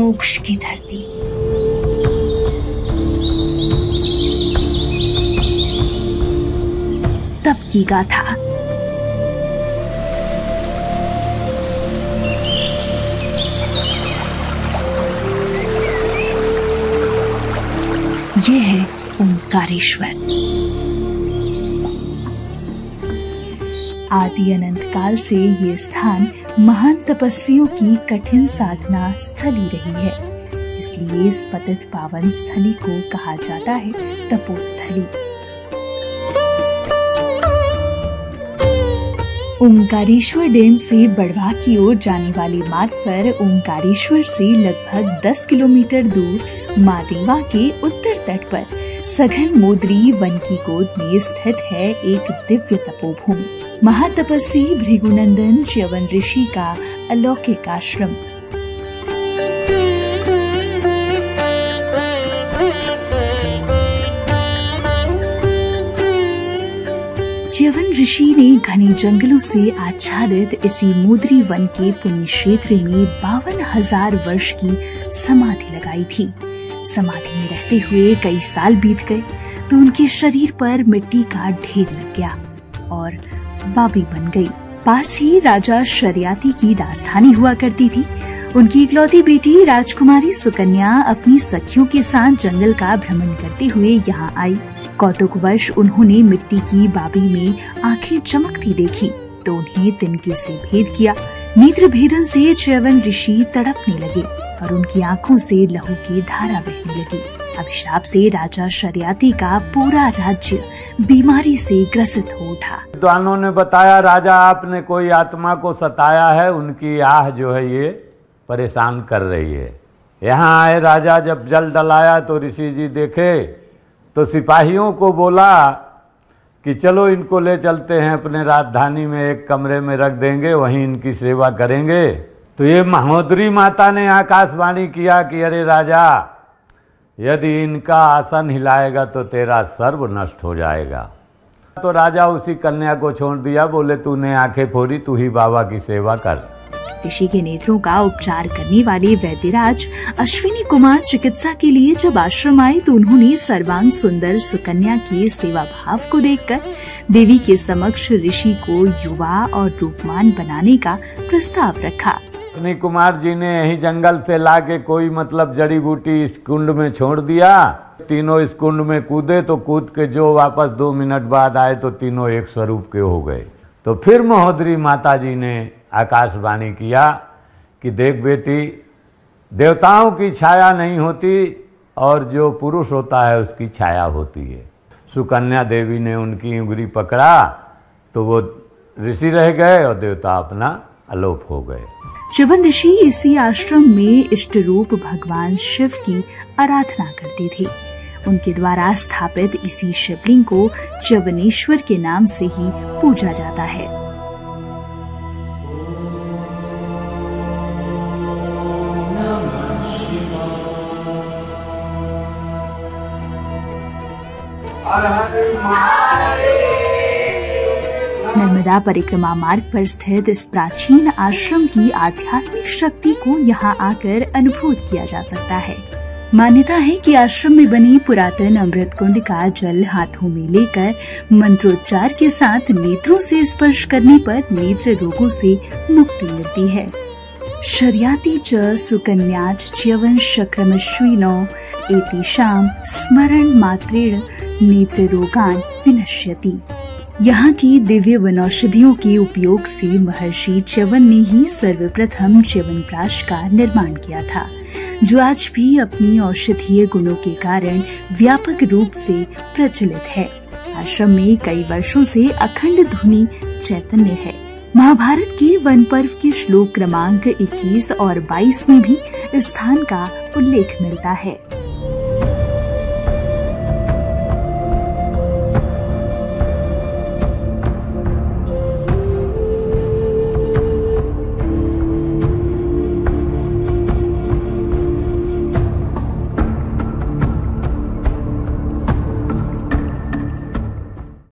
मोक्ष की धरती। तप की गाथा। ये है ओंकारेश्वर। आदि अनंत काल से ये स्थान महान तपस्वियों की कठिन साधना स्थली रही है, इसलिए इस पतित पावन स्थली को कहा जाता है तपोस्थली। ओंकारेश्वर डैम से बड़वा की ओर जाने वाले मार्ग पर ओंकारेश्वर से लगभग 10 किलोमीटर दूर मारेवा के उत्तर तट पर सघन मोदरी वन की गोद में स्थित है एक दिव्य तपोभूमि, महातपस्वी भृगुनंदन च्यवन ऋषि का अलौकिक आश्रम। च्यवन ऋषि ने घने जंगलों से आच्छादित इसी मोदरी वन के पुण्य क्षेत्र में 52,000 वर्ष की समाधि लगाई थी। समाधि में रहते हुए कई साल बीत गए तो उनके शरीर पर मिट्टी का ढेर लग गया और बाबी बन गई। पास ही राजा शर्याती की राजधानी हुआ करती थी। उनकी इकलौती बेटी राजकुमारी सुकन्या अपनी सखियों के साथ जंगल का भ्रमण करते हुए यहाँ आई। कौतुकवश उन्होंने मिट्टी की बाबी में आंखें चमकती देखी तो उन्हें तिनके से भेद किया। नेत्र भेदन से च्यवन ऋषि तड़पने लगे और उनकी आंखों से लहू की धारा बहने लगी। अभिशाप से राजा शर्याती का पूरा राज्य बीमारी से ग्रसित हो उठा। विद्वानों ने बताया, राजा आपने कोई आत्मा को सताया है, उनकी आह जो है ये परेशान कर रही है। यहाँ आए राजा जब जल डलाया तो ऋषि जी देखे तो सिपाहियों को बोला कि चलो इनको ले चलते हैं अपने राजधानी में, एक कमरे में रख देंगे, वहीं इनकी सेवा करेंगे। तो ये महोदरी माता ने आकाशवाणी किया कि अरे राजा, यदि इनका आसन हिलाएगा तो तेरा सर्व नष्ट हो जाएगा। तो राजा उसी कन्या को छोड़ दिया, बोले तूने आंखें फोड़ी, तू ही बाबा की सेवा कर। ऋषि के नेत्रों का उपचार करने वाले वैद्यराज अश्विनी कुमार चिकित्सा के लिए जब आश्रम आए तो उन्होंने सर्वांग सुंदर सुकन्या के सेवा भाव को देखकर देवी के समक्ष ऋषि को युवा और रूपमान बनाने का प्रस्ताव रखा। अश्विनी कुमार जी ने यही जंगल से लाके कोई जड़ी बूटी इस कुंड में छोड़ दिया। तीनों इस कुंड में कूदे तो कूद के जो वापस 2 मिनट बाद आए तो तीनों एक स्वरूप के हो गए। तो फिर महोदरी माता जी ने आकाशवाणी किया कि देख बेटी, देवताओं की छाया नहीं होती और जो पुरुष होता है उसकी छाया होती है। सुकन्या देवी ने उनकी उंगली पकड़ा तो वो ऋषि रह गए और देवता अपना अलोप हो गए। च्यवन ऋषि इसी आश्रम में इष्ट रूप भगवान शिव की आराधना करते थे। उनके द्वारा स्थापित इसी शिवलिंग को च्यवनेश्वर के नाम से ही पूजा जाता है। नर्मदा परिक्रमा मार्ग पर स्थित इस प्राचीन आश्रम की आध्यात्मिक शक्ति को यहाँ आकर अनुभूत किया जा सकता है। मान्यता है कि आश्रम में बनी पुरातन अमृत कुंड का जल हाथों में लेकर मंत्रोच्चार के साथ नेत्रों से स्पर्श करने पर नेत्र रोगों से मुक्ति मिलती है। शर्याती च सुकन्याच च्यवन शक्रमश्विनो एतेषां स्मरण मात्रेण नेत्र रोगान विनश्यति। यहाँ की दिव्य वनौषधियों के उपयोग से महर्षि च्यवन ने ही सर्वप्रथम च्यवनप्राश का निर्माण किया था, जो आज भी अपनी औषधीय गुणों के कारण व्यापक रूप से प्रचलित है। आश्रम में कई वर्षों से अखंड ध्वनि चैतन्य है। महाभारत के वन पर्व के श्लोक क्रमांक 21 और 22 में भी इस स्थान का उल्लेख मिलता है।